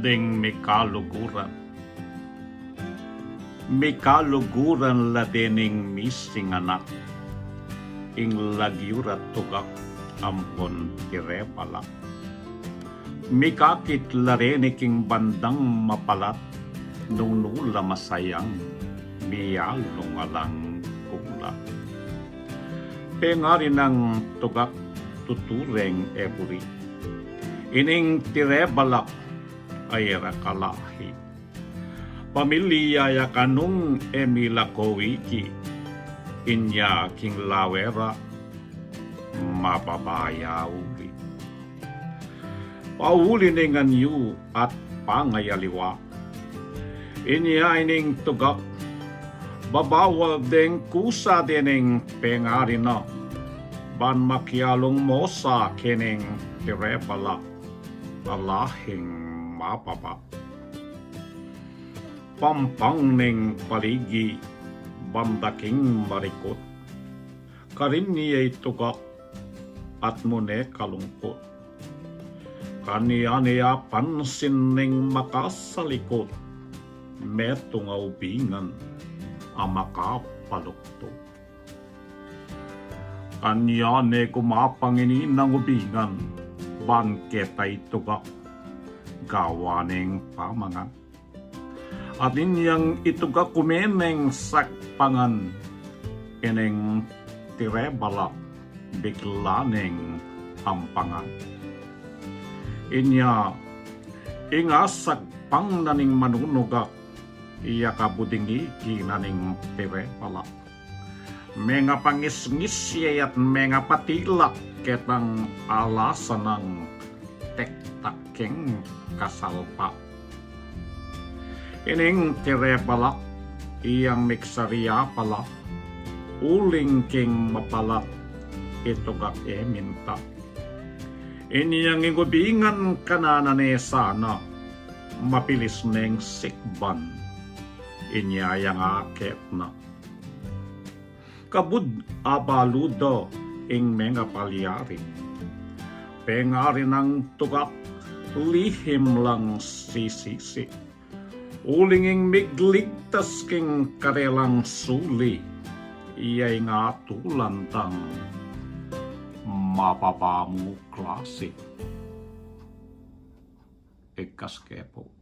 ding mikaluguran. Mikaluguran la dening missing anak, ing lagyurat tugak ampon tirepala. Mikakit lareniking bandang mapalat, nung nula masayang, miyalong alang kula. Pengari ng tugak tutureng eburi, ining tirebalak ay rakalahi. Pamilya ya kanung Emila Kowiki, inya king lawera, mapabaya uli. Pauli ningan yu at pangayaliwa. Inya ining tugak, babawal deng kusa dening pengari na, ban makialong mosa kening tirepala, alahing mapapa. Pampang ning paligi, bandaking marikot, karin niya'y tugak at mune kalungkot. Kaniya niya pansin ning makasalikot, metong aubingan ang makapalukto. Kanya ne kumapangini ng ubingan, bangketay tugak, gawaning pamangan. At inyang itugak kumeneng sakpangan, ineng tirebala, biglaneng ampangan. Inya, ingasag pang naning manunugak, iya kabudingi kinaning tirebala. Menga pangis-ngis at menga patilak ketang alasan ng tektaking kasalpa. Ining tirebalak, iyang miksariya pala, uling king mapalat, itugak eminta. Inyang ingubingan kananane sana, mapilis neng sikban, inyayang akit na. Kabud abaludo ing mga palyari, pengari ng tugak, lihim lang sisisi. Ulinging migligtas king karelang suli, iyay nga tulantang mapapamu klase. Ikas kepo.